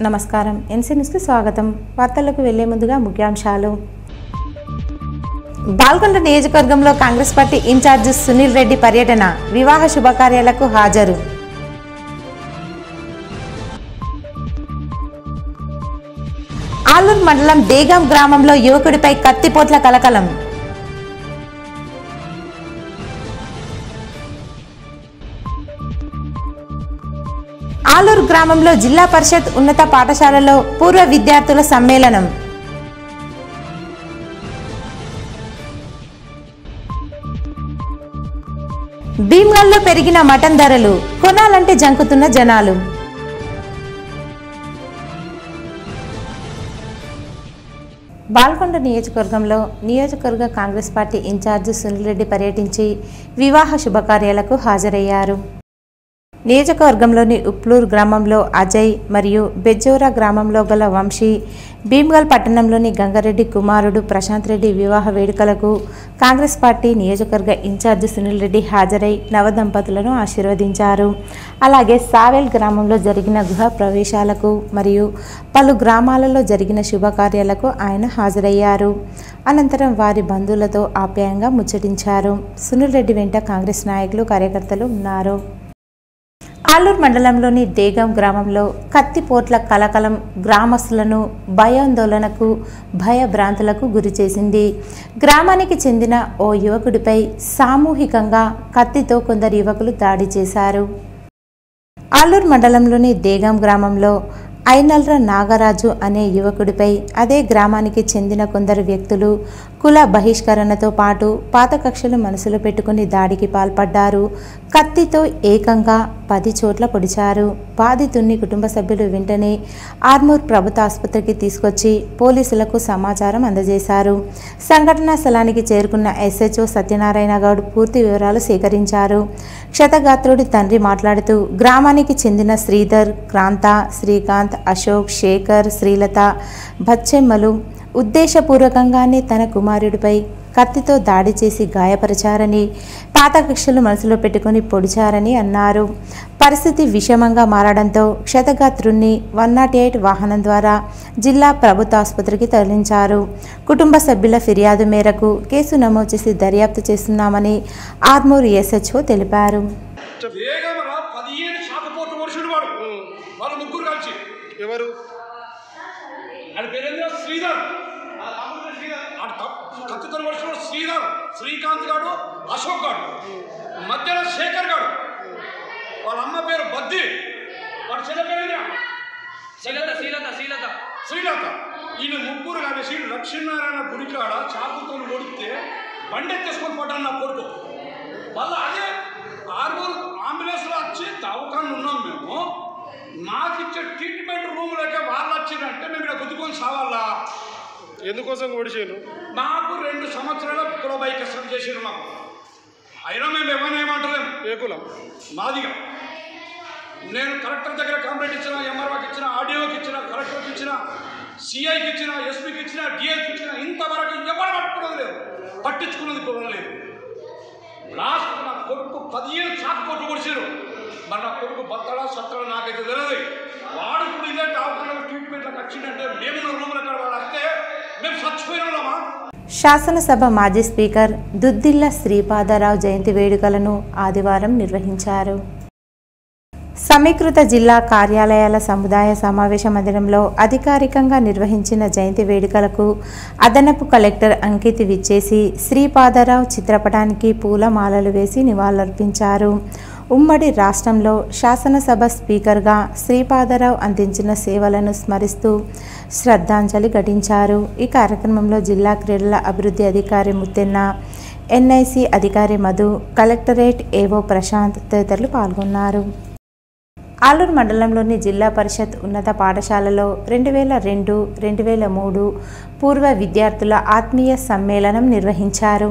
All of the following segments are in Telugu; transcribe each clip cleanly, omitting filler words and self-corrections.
నమస్కారం ఎన్సీ న్యూస్ కి స్వాగతం వార్తలకు వెళ్లే ముందుగా ముఖ్యాంశాలు బాల్కొండ నియోజకవర్గంలో కాంగ్రెస్ పార్టీ ఇన్ఛార్జ్ సునీల్ రెడ్డి పర్యటన వివాహ శుభకార్యాలకు హాజరు ఆలూరు మండలం దేగం గ్రామంలో యువకుడిపై కత్తిపోట్ల కలకలం ఆలూరు గ్రామంలో జిల్లా పరిషత్ ఉన్నత పాఠశాలలో పూర్వ విద్యార్థుల సమ్మేళనం భీమ్గల్లో పెరిగిన మటన్ ధరలు కొనాలంటే జంకుతున్న జనాలు బాల్కొండ నియోజకవర్గంలో నియోజకవర్గ కాంగ్రెస్ పార్టీ ఇన్ఛార్జ్ సునీల్ రెడ్డి పర్యటించి వివాహ శుభకార్యాలకు హాజరయ్యారు. నియోజకవర్గంలోని ఉప్లూరు గ్రామంలో అజయ్ మరియు బెజ్జోరా గ్రామంలో గల వంశీ, భీమ్గల్ పట్టణంలోని గంగారెడ్డి కుమారుడు ప్రశాంత్ రెడ్డి వివాహ వేడుకలకు కాంగ్రెస్ పార్టీ నియోజకవర్గ ఇన్ఛార్జ్ సునీల్ రెడ్డి హాజరై నవదంపతులను ఆశీర్వదించారు. అలాగే సావేల్ గ్రామంలో జరిగిన గృహ ప్రవేశాలకు మరియు పలు గ్రామాలలో జరిగిన శుభకార్యాలకు ఆయన హాజరయ్యారు. అనంతరం వారి బంధువులతో ఆప్యాయంగా ముచ్చటించారు. సునీల్ రెడ్డి వెంట కాంగ్రెస్ నాయకులు, కార్యకర్తలు ఉన్నారు. ఆలూరు మండలంలోని దేగం గ్రామంలో కత్తిపోట్ల కలకలం గ్రామస్తులను భయాందోళనకు, భయభ్రాంతులకు గురిచేసింది. గ్రామానికి చెందిన ఓ యువకుడిపై సామూహికంగా కత్తితో కొందరు యువకులు దాడి చేశారు. ఆలూరు మండలంలోని దేగం గ్రామంలో ఐనల్ర నాగరాజు అనే యువకుడిపై అదే గ్రామానికి చెందిన కొందరు వ్యక్తులు కుల బహిష్కరణతో పాటు పాత కక్షలు మనసులో పెట్టుకుని దాడికి పాల్పడ్డారు. కత్తితో ఏకంగా 10 చోట్ల పొడిచారు. బాధితుడిని కుటుంబ సభ్యులు వెంటనే ఆర్మూర్ ప్రభుత్వ ఆసుపత్రికి తీసుకొచ్చి పోలీసులకు సమాచారం అందజేశారు. సంఘటనా స్థలానికి చేరుకున్న ఎస్హెచ్ఓ సత్యనారాయణ గౌడ్ పూర్తి వివరాలు సేకరించారు. క్షతగాత్రుడి తండ్రి మాట్లాడుతూ గ్రామానికి చెందిన శ్రీధర్, క్రాంత, శ్రీకాంత్, అశోక్, శేఖర్, శ్రీలత బచ్చెమ్మలు ఉద్దేశపూర్వకంగానే తన కుమారుడిపై కత్తితో దాడి చేసి గాయపరిచారని, పాత కక్షలు మనసులో పెట్టుకుని పొడిచారని అన్నారు. పరిస్థితి విషమంగా మారడంతో క్షతగాత్రుణ్ణి 108 వాహనం ద్వారా జిల్లా ప్రభుత్వ ఆసుపత్రికి తరలించారు. కుటుంబ సభ్యుల ఫిర్యాదు మేరకు కేసు నమోదు చేసి దర్యాప్తు చేస్తున్నామని ఆర్మూర్ ఎస్హెచ్ఓ తెలిపారు. శ్రీకాంత్ గాడు, అశోక్ గాడు, మధ్యలో శేఖర్ గాడు, వాళ్ళ అమ్మ పేరు బద్ది, వాళ్ళ చెల్ల పేరు శ్రీలత. ఈయన ముగ్గురు కలిసి లక్ష్మీనారాయణ గుడికాడ చాకుతో కొడితే బండెత్తేసుకొని పడ్డాను నా కొడుకు. మళ్ళీ అదే ఆర్మూరు అంబులెన్స్లో వచ్చి దవాఖాన ఉన్నాం మేము. మాకు ఇచ్చే ట్రీట్మెంట్ రూమ్లోకే వాళ్ళు వచ్చిందంటే మేము ఇక్కడ గుద్దుకొని సావాలా? ఎందుకోసం ఓడిచాను? మాకు 2 సంవత్సరాల కుల బైకస్తం చేసారు మాకు. అయినా మేము ఎవరిని ఏమంటలేము. ఏ కులం? మాదిగా. నేను కలెక్టర్ దగ్గర కంప్లైంట్ ఇచ్చిన, ఎంఆర్ఓకి ఇచ్చిన, ఆర్డీఓకి ఇచ్చిన, కలెక్టర్కి ఇచ్చిన, సిఐకి ఇచ్చిన, ఎస్పీకి ఇచ్చిన, డిఎస్కి ఇచ్చిన, ఇంతవరకు ఎవరు పట్టుకున్నది లేదు, పట్టించుకున్నది కూడా లేదు. లాస్ట్ నా కొడుకు 15 చాకు కొట్టు కొడిచారు. మరి నా కొడుకు బత్తడా సత్తడా నాకైతే తెలియదు. వాడు ఇప్పుడు ఇదే డాక్టర్లకు ట్రీట్మెంట్లకు వచ్చిందంటే మేము రూమ్లో ఎక్కడ వాళ్ళు వస్తే మేము చచ్చిపోయినామా? శాసనసభ మాజీ స్పీకర్ దుద్దిల్ల శ్రీపాదరావు జయంతి వేడుకలను ఆదివారం నిర్వహించారు. సమీకృత జిల్లా కార్యాలయాల సముదాయ సమావేశ మందిరంలో అధికారికంగా నిర్వహించిన జయంతి వేడుకలకు అదనపు కలెక్టర్ అంకిత్ విచ్చేసి శ్రీపాదరావు చిత్రపటానికి పూలమాలలు వేసి నివాళులర్పించారు. ఉమ్మడి రాష్ట్రంలో శాసనసభ స్పీకర్గా శ్రీపాదరావు అందించిన సేవలను స్మరిస్తూ శ్రద్ధాంజలి ఘటించారు. ఈ కార్యక్రమంలో జిల్లా క్రీడల అభివృద్ధి అధికారి ముత్తెన్న, ఎన్ఐసి అధికారి మధు, కలెక్టరేట్ ఏవో ప్రశాంత్ తదితరులు పాల్గొన్నారు. ఆలూరు మండలంలోని జిల్లా పరిషత్ ఉన్నత పాఠశాలలో 2002-2003 పూర్వ విద్యార్థుల ఆత్మీయ సమ్మేళనం నిర్వహించారు.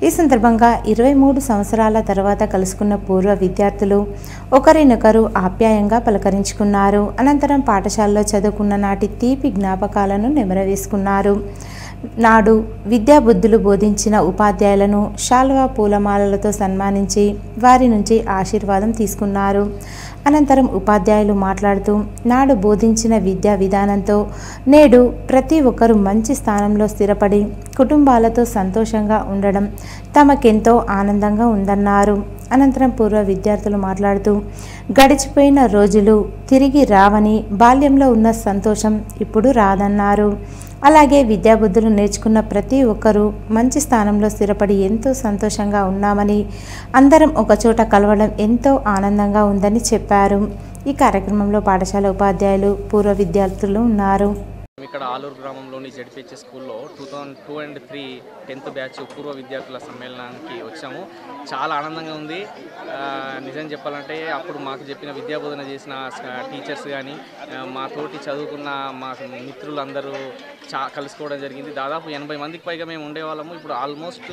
ఈ సందర్భంగా 23 సంవత్సరాల తర్వాత కలుసుకున్న పూర్వ విద్యార్థులు ఒకరినొకరు ఆప్యాయంగా పలకరించుకున్నారు. అనంతరం పాఠశాలలో చదువుకున్న నాటి తీపి జ్ఞాపకాలను నెమరవేసుకున్నారు. నాడు విద్యాబుద్ధులు బోధించిన ఉపాధ్యాయులను శాల్వా పూలమాలలతో సన్మానించి వారి నుంచి ఆశీర్వాదం తీసుకున్నారు. అనంతరం ఉపాధ్యాయులు మాట్లాడుతూ నాడు బోధించిన విద్యా విధానంతో నేడు ప్రతి ఒక్కరూ మంచి స్థానంలో స్థిరపడి కుటుంబాలతో సంతోషంగా ఉండడం తమకెంతో ఆనందంగా ఉందన్నారు. అనంతరం పూర్వ విద్యార్థులు మాట్లాడుతూ గడిచిపోయిన రోజులు తిరిగి రావని, బాల్యంలో ఉన్న సంతోషం ఇప్పుడు రాదన్నారు. అలాగే విద్యాబుద్ధులు నేర్చుకున్న ప్రతి ఒక్కరూ మంచి స్థానంలో స్థిరపడి ఎంతో సంతోషంగా ఉన్నామని, అందరం ఒకచోట కలవడం ఎంతో ఆనందంగా ఉందని చెప్పారు. ఈ కార్యక్రమంలో పాఠశాల ఉపాధ్యాయులు, పూర్వ విద్యార్థులు ఉన్నారు. ఇక్కడ ఆలూరు గ్రామంలోని జెడ్పీహెచ్ఎస్ స్కూల్లో 2002 and 3 10th బ్యాచ్ పూర్వ విద్యార్థుల సమ్మేళనానికి వచ్చాము. చాలా ఆనందంగా ఉంది. నిజం చెప్పాలంటే అప్పుడు మాకు చెప్పిన విద్యాబోధన చేసిన టీచర్స్ కానీ, మా తోటి చదువుకున్న మా మిత్రులందరూ కలుసుకోవడం జరిగింది. దాదాపు 80 మందికి పైగా మేము ఉండేవాళ్ళము. ఇప్పుడు ఆల్మోస్ట్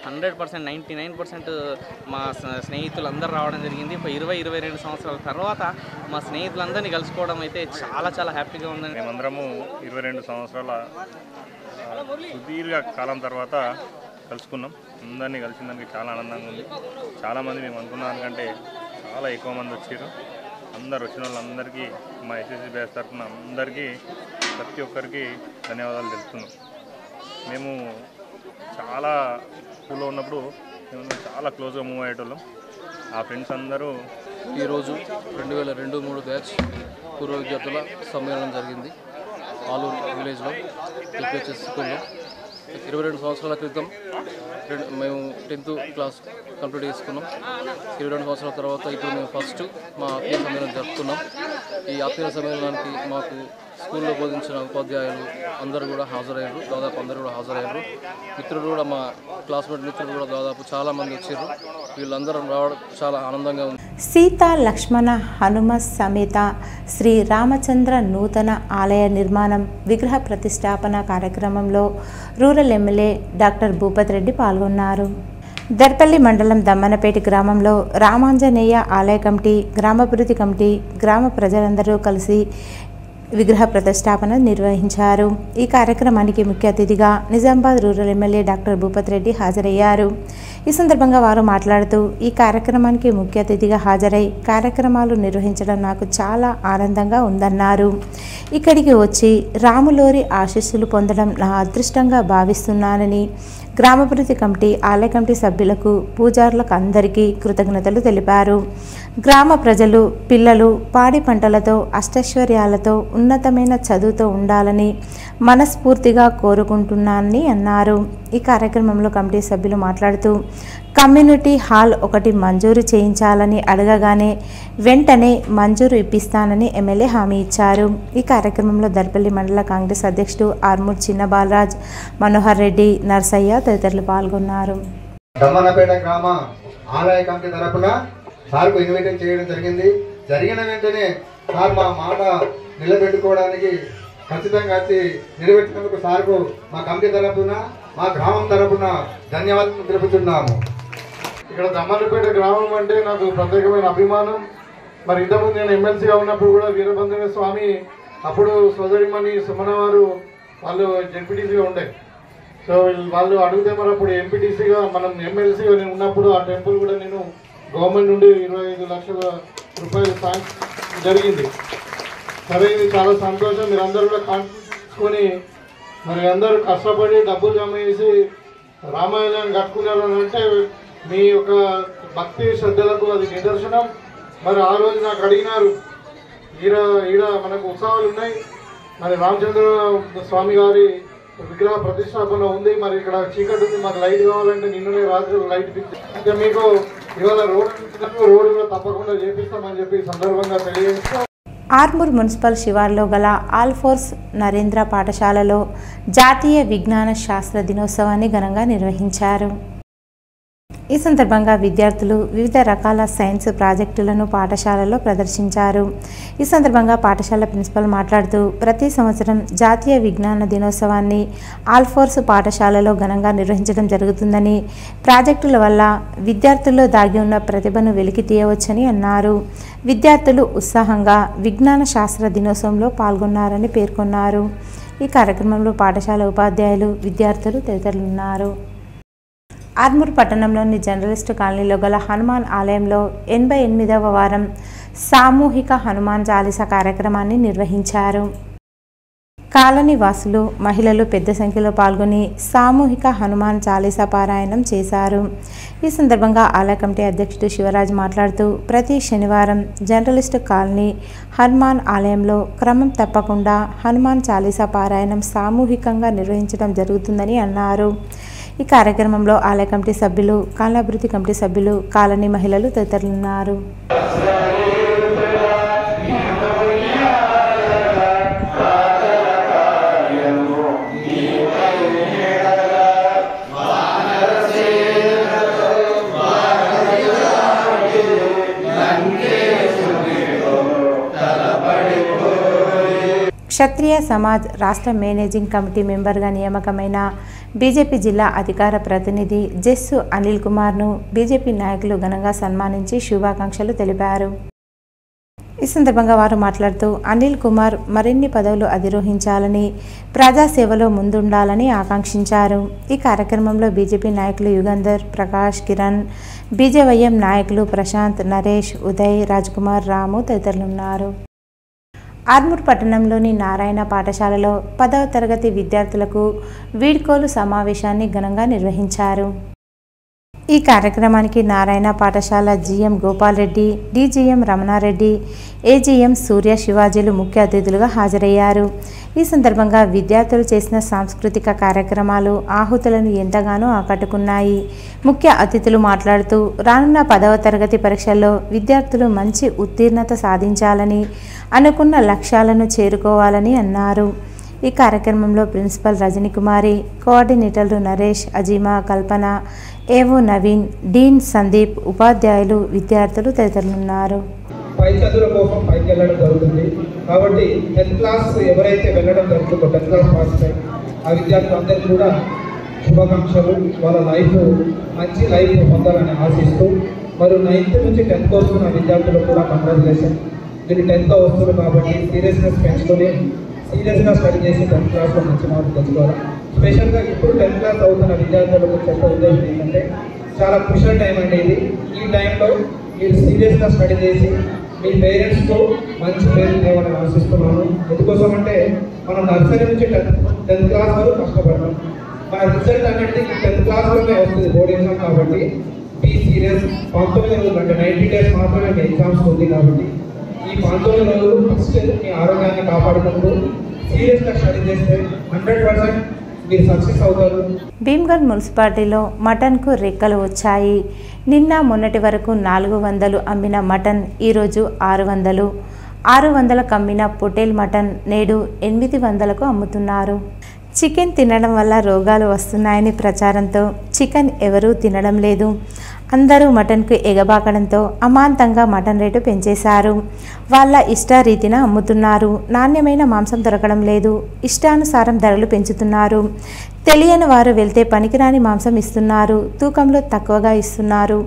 100%, 99% మా స్నేహితులందరూ రావడం జరిగింది. 20-22 సంవత్సరాల తర్వాత మా స్నేహితులందరినీ కలుసుకోవడం అయితే చాలా చాలా హ్యాపీగా ఉందండి. మేమందరము 22 సంవత్సరాల సుదీర్ఘ కాలం తర్వాత కలుసుకున్నాం. అందరినీ కలిసిన దానికి చాలా ఆనందంగా ఉంది. చాలామంది మేము అనుకున్న దానికంటే చాలా ఎక్కువ మంది వచ్చారు. అందరు వచ్చిన వాళ్ళందరికీ మా ఎస్ఎస్సి బ్యాచ్ తరఫున అందరికీ ప్రతి ఒక్కరికి ధన్యవాదాలు తెలుపుతున్నాం. మేము చాలా స్కూల్లో ఉన్నప్పుడు మేము చాలా క్లోజ్గా మూవ్ అయ్యేటోళ్ళం. ఆ ఫ్రెండ్స్ అందరూ ఈరోజు 2002-3 బ్యాచ్ పూర్వ విద్యార్థుల సమ్మేళనం జరిగింది ఆలూరు విలేజ్లో జెడ్పీహెచ్ఎస్ స్కూల్లో. 22 సంవత్సరాల క్రితం మేము 10th క్లాస్ కంప్లీట్ చేసుకున్నాం. 22 సంవత్సరాల తర్వాత ఇప్పుడు మేము ఫస్ట్ మా ఆత్మీయ సమ్మేళనం జరుపుతున్నాం. ఈ ఆత్మీయ సమ్మేళనానికి మాకు స్కూల్లో బోధించిన ఉపాధ్యాయులు అందరూ కూడా హాజరయ్యారు. దాదాపు అందరూ కూడా హాజరయ్యారు. మిత్రులు కూడా, మా క్లాస్మేట్ మిత్రులు కూడా దాదాపు చాలామంది వచ్చారు. వీళ్ళందరం రావడం చాలా ఆనందంగా ఉంది. సీతా లక్ష్మణ హనుమ సమేత శ్రీ రామచంద్ర నూతన ఆలయ నిర్మాణం విగ్రహ ప్రతిష్టాపన కార్యక్రమంలో rural MLA doctor Bhupath Reddy పాల్గొన్నారు. దర్పల్లి మండలం దమ్మనపేట గ్రామంలో రామాంజనేయ ఆలయ కమిటీ, గ్రామాభివృద్ధి కమిటీ, గ్రామ ప్రజలందరూ కలిసి విగ్రహ ప్రతిష్టాపన నిర్వహించారు. ఈ కార్యక్రమానికి ముఖ్య అతిథిగా Nizamabad rural MLA doctor Bhupath Reddy హాజరయ్యారు. ఈ సందర్భంగా వారు మాట్లాడుతూ ఈ కార్యక్రమానికి ముఖ్య అతిథిగా హాజరై కార్యక్రమాలు నిర్వహించడం నాకు చాలా ఆనందంగా ఉందన్నారు. ఇక్కడికి వచ్చి రాములోరి ఆశీస్సులు పొందడం నా అదృష్టంగా భావిస్తున్నానని గ్రామాభివృద్ధి కమిటీ, ఆలయ కమిటీ సభ్యులకు, పూజారులకు అందరికీ కృతజ్ఞతలు తెలిపారు. గ్రామ ప్రజలు, పిల్లలు పాడి పంటలతో, అష్టైశ్వర్యాలతో, ఉన్నతమైన చదువుతో ఉండాలని మనస్ఫూర్తిగా కోరుకుంటున్నానని అన్నారు. ఈ కార్యక్రమంలో కమిటీ సభ్యులు మాట్లాడుతూ కమ్యూనిటీ హాల్ ఒకటి మంజూరు చేయించాలని అడగగానే వెంటనే మంజూరు ఇప్పిస్తానని ఎమ్మెల్యే హామీ ఇచ్చారు. ఈ కార్యక్రమంలో దర్పల్లి మండల కాంగ్రెస్ అధ్యక్షుడు ఆర్మూర్ చిన్న బాలరాజ్, మనోహర్ రెడ్డి, నర్సయ్య తదితరులు పాల్గొన్నారు. దమ్మనపేట గ్రామ ఆలయ కమిటీ తరపున సార్కు ఇన్విటేషన్ చేయడం జరిగింది. జరిగిన వెంటనే సార్ మా మాట నిలబెట్టుకోవడానికి ఖచ్చితంగా వచ్చి నిలబెట్టినందుకు సార్కు మా కమిటీ తరపున, మా గ్రామం తరపున ధన్యవాదాలు తెలుపుతున్నాము. ఇక్కడ దమ్మనపేట గ్రామం అంటే నాకు ప్రత్యేకమైన అభిమానం. మరి ఇంతకుముందు నేను ఎమ్మెల్సీగా ఉన్నప్పుడు కూడా వీరభద్ర స్వామి, అప్పుడు సోదరిమణి సుమన వారు వాళ్ళు జెడ్పీటీసీగా ఉండే. సో వాళ్ళు అడిగితే మరి అప్పుడు ఎంపీటీసీగా, మనం ఎమ్మెల్సీగా నేను ఉన్నప్పుడు ఆ టెంపుల్ కూడా నేను గవర్నమెంట్ నుండి 25 లక్షల రూపాయలు సాంక్షన్ జరిగింది. సరే, ఇది చాలా సంతోషం. మీరు అందరూ కూడా కాన్ఫిడెన్స్కొని మరి అందరూ కష్టపడి డబ్బులు జమ చేసి రామాయణాన్ని కట్టుకున్నారు అని అంటే మీ యొక్క భక్తి శ్రద్ధలకు అది నిదర్శనం. మరి ఆ రోజు నాకు అడిగినారు, ఈడ మనకు ఉత్సవాలు ఉన్నాయి, మరి రామచంద్ర స్వామి గారి విగ్రహ ప్రతిష్టాపన ఉంది, మరి ఇక్కడ చీకటి ఉంది, మాకు లైట్ కావాలంటే నిన్ననే రాత్రి లైట్ అంటే మీకు ఇవాళ రోడ్డు కూడా తప్పకుండా చేపిస్తామని చెప్పి సందర్భంగా తెలియజేస్తాం. ఆర్మూర్ మున్సిపల్ శివార్లో గల ఆల్ఫోర్స్ నరేంద్ర పాఠశాలలో జాతీయ విజ్ఞాన శాస్త్ర దినోత్సవాన్ని ఘనంగా నిర్వహించారు. ఈ సందర్భంగా విద్యార్థులు వివిధ రకాల సైన్స్ ప్రాజెక్టులను పాఠశాలలో ప్రదర్శించారు. ఈ సందర్భంగా పాఠశాల ప్రిన్సిపల్ మాట్లాడుతూ ప్రతి సంవత్సరం జాతీయ విజ్ఞాన దినోత్సవాన్ని ఆల్ఫోర్స్ పాఠశాలలో ఘనంగా నిర్వహించడం జరుగుతుందని, ప్రాజెక్టుల వల్ల విద్యార్థుల్లో దాగి ఉన్న ప్రతిభను వెలికి తీయవచ్చని అన్నారు. విద్యార్థులు ఉత్సాహంగా విజ్ఞాన శాస్త్ర దినోత్సవంలో పాల్గొన్నారని పేర్కొన్నారు. ఈ కార్యక్రమంలో పాఠశాల ఉపాధ్యాయులు, విద్యార్థులు తదితరులున్నారు. ఆర్మూర్ పట్టణంలోని జర్నలిస్టు కాలనీలో గల హనుమాన్ ఆలయంలో 88వ వారం సామూహిక హనుమాన్ చాలీసా కార్యక్రమాన్ని నిర్వహించారు. కాలనీ వాసులు, మహిళలు పెద్ద సంఖ్యలో పాల్గొని సామూహిక హనుమాన్ చాలీసా పారాయణం చేశారు. ఈ సందర్భంగా ఆలయ కమిటీ అధ్యక్షుడు శివరాజ్ మాట్లాడుతూ, ప్రతి శనివారం జర్నలిస్టు కాలనీ హనుమాన్ ఆలయంలో క్రమం తప్పకుండా హనుమాన్ చాలీసా పారాయణం సామూహికంగా నిర్వహించడం జరుగుతుందని అన్నారు. ఈ కార్యక్రమంలో ఆలయ కమిటీ సభ్యులు, కాలనాభివృద్ధి కమిటీ సభ్యులు, కాలనీ మహిళలు తదితరులున్నారు. క్షత్రియ సమాజ్ రాష్ట్ర మేనేజింగ్ కమిటీ మెంబర్గా నియామకమైన బీజేపీ జిల్లా అధికార ప్రతినిధి జెస్సు అనిల్ కుమార్ను బీజేపీ నాయకులు ఘనంగా సన్మానించి శుభాకాంక్షలు తెలిపారు. ఈ సందర్భంగా వారు మాట్లాడుతూ, అనిల్ కుమార్ మరిన్ని పదవులు అధిరోహించాలని, ప్రజాసేవలో ముందుండాలని ఆకాంక్షించారు. ఈ కార్యక్రమంలో బీజేపీ నాయకులు యుగంధర్, ప్రకాష్, కిరణ్, బీజేవైఎం నాయకులు ప్రశాంత్, నరేష్, ఉదయ్, రాజ్కుమార్, రాము తదితరులున్నారు. ఆర్మూర్ పట్టణంలోని నారాయణ పాఠశాలలో 10వ తరగతి విద్యార్థులకు వీడ్కోలు సమావేశాన్ని ఘనంగా నిర్వహించారు. ఈ కార్యక్రమానికి నారాయణ పాఠశాల GM Gopal Reddy, DGM Ramanareddy, AGM సూర్య శివాజీలు ముఖ్య అతిథులుగా హాజరయ్యారు. ఈ సందర్భంగా విద్యార్థులు చేసిన సాంస్కృతిక కార్యక్రమాలు ఆహుతులను ఎంతగానో ఆకట్టుకున్నాయి. ముఖ్య అతిథులు మాట్లాడుతూ, రానున్న 10వ తరగతి పరీక్షల్లో విద్యార్థులు మంచి ఉత్తీర్ణత సాధించాలని, అనుకున్న లక్ష్యాలను చేరుకోవాలని అన్నారు. ఈ కార్యక్రమంలో ప్రిన్సిపల్ రజనీకుమారి, కోఆర్డినేటర్లు నరేష్, అజీమా, కల్పన, ఏవో నవీన్, డీన్ సందీప్, ఉపాధ్యాయులు, విద్యార్థులు తదితరులున్నారు. పై చదువుల కోసం పైకి వెళ్ళడం జరుగుతుంది కాబట్టి 10th క్లాస్ ఎవరైతే వెళ్ళడం జరుగుతుందో 10th క్లాస్ పాస్ అయ్యి ఆ విద్యార్థులందరికీ కూడా శుభాకాంక్షలు. వాళ్ళ లైఫ్ మంచి లైఫ్ పొందాలని ఆశిస్తూ, మరి 9th నుంచి 10th వస్తున్న విద్యార్థులకు కూడా కంగ్రాచులేషన్. మీరు 10th వస్తున్నారు కాబట్టి సీరియస్నెస్ పెంచుకొని సీరియస్గా స్టడీ చేసి 10th క్లాస్లో మంచి మార్కులు తెచ్చుకోవాలి. స్పెషల్గా ఇప్పుడు 10th క్లాస్ అవుతున్న విద్యార్థులకు చెప్పే ఉద్దేశం ఏంటంటే, చాలా క్రుషియల్ టైం అండి ఇది. ఈ టైంలో మీరు సీరియస్గా స్టడీ చేసి మీ పేరెంట్స్తో మంచి పేరు తేవాలని ఆశిస్తున్నాను. ఎందుకోసం అంటే మనం నర్సరీ నుంచి 10th క్లాస్ వరకు కష్టపడతాం. మన రిజల్ట్ అనేది 10th క్లాస్లోనే వస్తుంది, బోర్డ్ ఎగ్జామ్ కాబట్టి. Be serious. 19 రోజులు అంటే 90 డేస్ మాత్రమే మీ ఎగ్జామ్స్ ఉంది కాబట్టి ఈ 19 రోజులు ఫస్ట్ మీ ఆరోగ్యాన్ని కాపాడుకుంటూ సీరియస్గా స్టడీ చేస్తే 100% మీరు సక్సెస్ అవుతారు. భీమ్గఢ్ మున్సిపాలిటీలో మటన్కు రెక్కలు వచ్చాయి. నిన్న మొన్నటి వరకు 400 అమ్మిన మటన్ ఈరోజు 600. 600కు అమ్మిన పొటేల్ మటన్ నేడు 800కు అమ్ముతున్నారు. చికెన్ తినడం వల్ల రోగాలు వస్తున్నాయని ప్రచారంతో చికెన్ ఎవరూ తినడం లేదు. అందరూ మటన్కు ఎగబాకడంతో అమాంతంగా మటన్ రేటు పెంచేశారు. వాళ్ళ ఇష్టారీతిన అమ్ముతున్నారు. నాణ్యమైన మాంసం దొరకడం లేదు. ఇష్టానుసారం ధరలు పెంచుతున్నారు. తెలియని వారు వెళ్తే పనికిరాని మాంసం ఇస్తున్నారు. తూకంలో తక్కువగా ఇస్తున్నారు.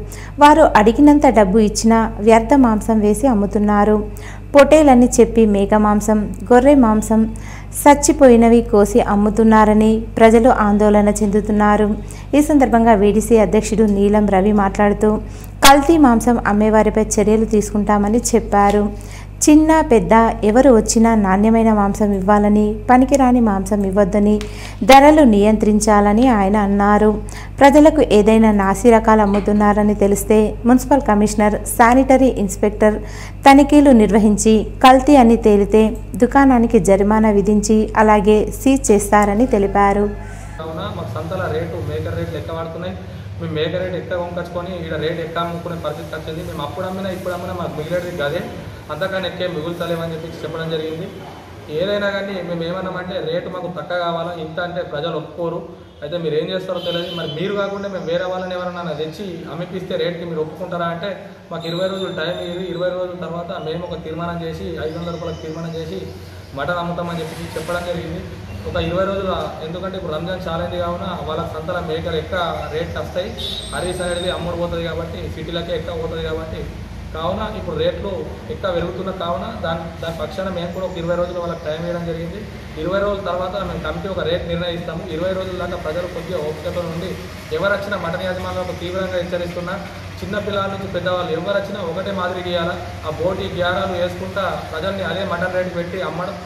వారు అడిగినంత డబ్బు ఇచ్చినా వ్యర్థ మాంసం వేసి అమ్ముతున్నారు. పొటేలని చెప్పి మేక మాంసం, గొర్రె మాంసం, చచ్చిపోయినవి కోసి అమ్ముతున్నారని ప్రజలు ఆందోళన చెందుతున్నారు. ఈ సందర్భంగా వీడీసీ అధ్యక్షుడు నీలం రవి మాట్లాడుతూ, కల్తీ మాంసం అమ్మేవారిపై చర్యలు తీసుకుంటామని చెప్పారు. చిన్న పెద్ద ఎవరు వచ్చినా నాణ్యమైన మాంసం ఇవ్వాలని, పనికిరాని మాంసం ఇవ్వద్దని, ధరలు నియంత్రించాలని ఆయన అన్నారు. ప్రజలకు ఏదైనా నాసి రకాలు అమ్ముతున్నారని తెలిస్తే మున్సిపల్ కమిషనర్, శానిటరీ ఇన్స్పెక్టర్ తనిఖీలు నిర్వహించి కల్తీ అని తేలితే దుకాణానికి జరిమానా విధించి అలాగే సీజ్ చేస్తారని తెలిపారు. మాకు సంతల రేటు మేకర్ రేట్లు ఎక్కువ పడుతున్నాయి. మేము మేకర్ రేట్ ఎక్కువ కొనుకొచ్చుకొని ఇక్కడ రేట్ ఎక్కువ అమ్ముకునే పరిస్థితి వచ్చింది. మేము అప్పుడు అమ్మినా ఇప్పుడు అమ్మినా మాకు మిగిలేది కాదే, అంతకన్నా ఎక్కువ మిగులుతలేమని చెప్పి చెప్పడం జరిగింది. ఏదైనా కానీ మేము ఏమన్నామంటే రేటు మాకు తక్కువ కావాలా, ఇంత అంటే ప్రజలు ఒప్పుకోరు. అయితే మీరు ఏం చేస్తారో తెలియదు. మరి మీరు కాకుండా మేము వేరే వాళ్ళని ఎవరైనా తెచ్చి అమ్మిపిస్తే రేట్కి మీరు ఒప్పుకుంటారా అంటే మాకు 20 రోజులు టైం ఇవ్వి. 20 రోజుల తర్వాత మేము ఒక తీర్మానం చేసి 500 రూపాయలకు తీర్మానం చేసి మటన్ అమ్ముతామని చెప్పి చెప్పడం జరిగింది. ఒక 20 రోజులు, ఎందుకంటే ఇప్పుడు రంజాన్ ఛాలెంజ్ కావున వాళ్ళ సంతల మేకలు ఎక్కువ రేట్ వస్తాయి. హరీస్ అనేది అమ్ముడు పోతుంది కాబట్టి సిటీలకే ఎక్కువ పోతుంది కాబట్టి కావున ఇప్పుడు రేట్లు ఎక్కువ పెరుగుతున్న కావున దాని పక్షాన మేము కూడా ఒక 20 రోజులు వాళ్ళకి టైం ఇవ్వడం జరిగింది. 20 రోజుల తర్వాత మేము కమిటీ ఒక రేట్ నిర్ణయిస్తాము. 20 రోజుల దాకా ప్రజలు కొద్దిగా ఓపికతో నుండి ఎవరు వచ్చినా మటన్ యాజమాన్యాలకు తీవ్రంగా హెచ్చరిస్తున్నా, చిన్నపిల్లల నుంచి పెద్దవాళ్ళు ఎవరు వచ్చినా ఒకటే మాదిరి గీయాలా, ఆ బోటి గ్యారాలు వేసుకుంటా ప్రజల్ని అదే మటన్ రేటు పెట్టి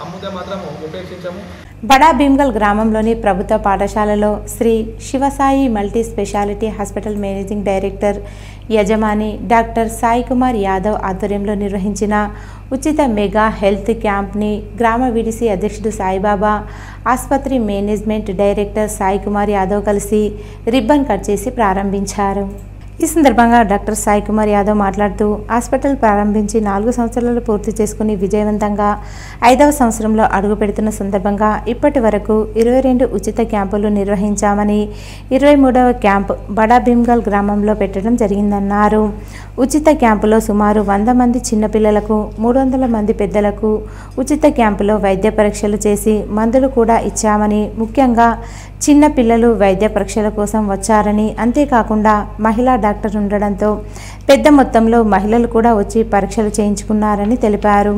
అమ్ముతే మాత్రం ఉపేక్షించము. బడా భీమ్గల్ గ్రామంలోని ప్రభుత్వ పాఠశాలలో Shri Sivasai multi speciality hospital managing director యజమాని డాక్టర్ సాయి కుమార్ యాదవ్ ఆధ్వర్యంలో నిర్వహించిన ఉచిత మెగా హెల్త్ క్యాంప్ని గ్రామ వీడీసీ అధ్యక్షుడు సాయిబాబా, ఆసుపత్రి మేనేజ్మెంట్ డైరెక్టర్ సాయి కుమార్ యాదవ్ కలిసి రిబ్బన్ కట్ చేసి ప్రారంభించారు. ఈ సందర్భంగా డాక్టర్ సాయి కుమార్ యాదవ్ మాట్లాడుతూ హాస్పిటల్ ప్రారంభించి 4 సంవత్సరాలు పూర్తి చేసుకుని విజయవంతంగా 5వ సంవత్సరంలో అడుగు పెడుతున్న సందర్భంగా ఇప్పటి వరకు 22 ఉచిత క్యాంపులు నిర్వహించామని 23వ క్యాంప్ బడా భీమ్గల్ గ్రామంలో పెట్టడం జరిగిందన్నారు. ఉచిత క్యాంపులో సుమారు 100 మంది చిన్నపిల్లలకు, 300 మంది పెద్దలకు ఉచిత క్యాంపులో వైద్య పరీక్షలు చేసి మందులు కూడా ఇచ్చామని, ముఖ్యంగా చిన్న పిల్లలు వైద్య పరీక్షల కోసం వచ్చారని, అంతేకాకుండా మహిళా డాక్టర్ ఉండడంతో పెద్ద మొత్తంలో మహిళలు కూడా వచ్చి పరీక్షలు చేయించుకున్నారని తెలిపారు.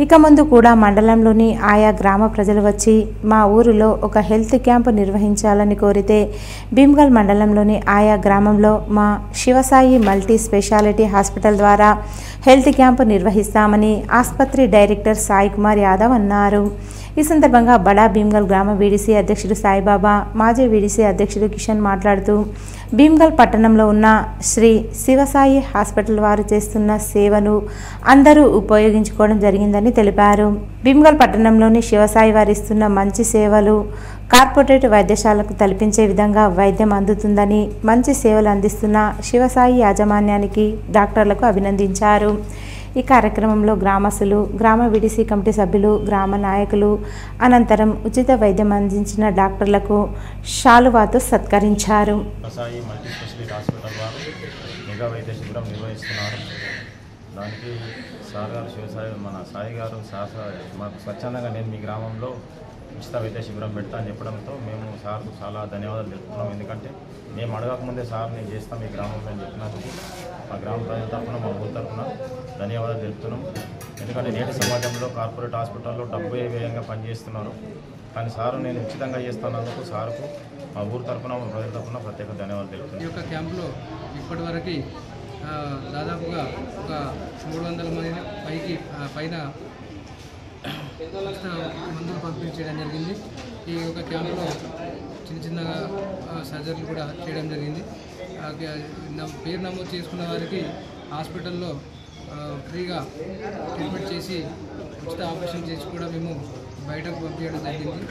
ఇక ముందు కూడా మండలంలోని ఆయా గ్రామ ప్రజలు వచ్చి మా ఊరిలో ఒక హెల్త్ క్యాంపు నిర్వహించాలని కోరితే భీమ్గల్ మండలంలోని ఆయా గ్రామంలో మా శివసాయి మల్టీ స్పెషాలిటీ హాస్పిటల్ ద్వారా హెల్త్ క్యాంపు నిర్వహిస్తామని ఆసుపత్రి డైరెక్టర్ సాయి కుమార్ యాదవ్ అన్నారు. ఈ సందర్భంగా బడా భీమ్గల్ గ్రామ వీడీసీ అధ్యక్షుడు సాయిబాబా, మాజీ వీడీసీ అధ్యక్షుడు కిషన్ మాట్లాడుతూ భీమ్గల్ పట్టణంలో ఉన్న శ్రీ శివసాయి హాస్పిటల్ వారు చేస్తున్న సేవను అందరూ ఉపయోగించుకోవడం జరిగిందని తెలిపారు. భీమ్గల్ పట్టణంలోని శివసాయి వారు ఇస్తున్న మంచి సేవలు కార్పొరేట్ వైద్యశాలకు తలపించే విధంగా వైద్యం అందుతుందని, మంచి సేవలు అందిస్తున్న శివసాయి యాజమాన్యానికి, డాక్టర్లకు అభినందించారు. ఈ కార్యక్రమంలో గ్రామస్తులు, గ్రామ వీడీసీ కమిటీ సభ్యులు, గ్రామ నాయకులు అనంతరం ఉచిత వైద్యం అందించిన డాక్టర్లకు శాలువాతో సత్కరించారు. శివసాయి మల్టీ స్పెషాలిటీ హాస్పిటల్ వారు మెగా వైద్య శిబిరం నిర్వహిస్తున్నారు. దానికి సార్ గారు శివసాయి మన సాయి గారు మాకు స్వచ్ఛందంగా నేను మీ గ్రామంలో ఉచిత వైద్య శిబిరం పెడతా అని చెప్పడంతో మేము సార్కు చాలా ధన్యవాదాలు తెలుపుతున్నాం. ఎందుకంటే మేము అడగకముందే సార్ నేను చేస్తాం ఈ గ్రామంలో అని చెప్పినందుకు మా గ్రామ ప్రజల తరఫున, మా ఊరి తరఫున ధన్యవాదాలు తెలుపుతున్నాం. ఎందుకంటే నేటి సమాజంలో కార్పొరేట్ హాస్పిటల్లో డబ్బు వ్యయంగా పనిచేస్తున్నారు. కానీ సారు నేను ఉచితంగా చేస్తున్నందుకు సార్కు మా ఊరి తరఫున, మా ప్రజల తరఫున ప్రత్యేక ధన్యవాదాలు తెలుపుతున్నాను. ఈ యొక్క క్యాంపులో ఇప్పటివరకు దాదాపుగా ఒక 300 మంది పైన మందులు పంపిణీ చేయడం జరిగింది. ఈ యొక్క క్యాంపులో చిన్నగా సర్జరీలు కూడా చేయడం జరిగింది. పేరు నమోదు చేసుకున్న వారికి హాస్పిటల్లో ఫ్రీగా ట్రీట్మెంట్ చేసి ఉచిత ఆపరేషన్ చేసి కూడా మేము బయటకు పంపించడం జరిగింది.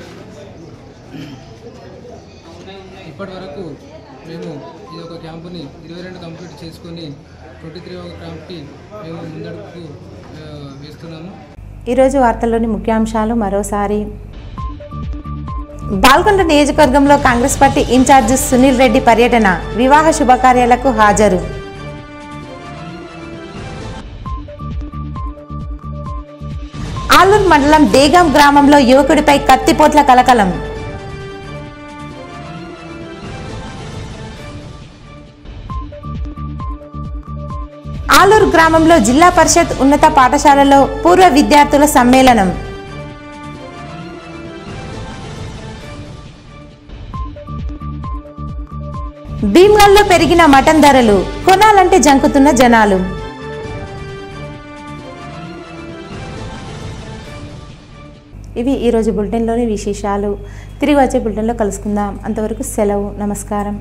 ఇప్పటి వరకు మేము ఈ యొక్క క్యాంపుని 22 కంప్లీట్ చేసుకొని 23వ క్యాంప్కి మేము ముందడుగు వేస్తున్నాము. ఈరోజు వార్తల్లోని ముఖ్యాంశాలు మరోసారి. బాల్కొండ నియోజకవర్గంలో కాంగ్రెస్ పార్టీ ఇన్ఛార్జ్ సునీల్ రెడ్డి పర్యటన, వివాహ శుభకార్యాలకు హాజరు. ఆలూరు మండలం దేగాం గ్రామంలో యువకుడిపై కత్తిపోట్ల కలకలం. ఆలూరు గ్రామంలో జిల్లా పరిషత్ ఉన్నత పాఠశాలలో పూర్వ విద్యార్థుల సమ్మేళనం. భీమ్గల్లో పెరిగిన మటన్ ధరలు, కొనాలంటే జంకుతున్న జనాలు. ఇవి ఈరోజు బులెటిన్లోని విశేషాలు. తిరిగి వచ్చే బులెటిన్లో కలుసుకుందాం. అంతవరకు సెలవు. నమస్కారం.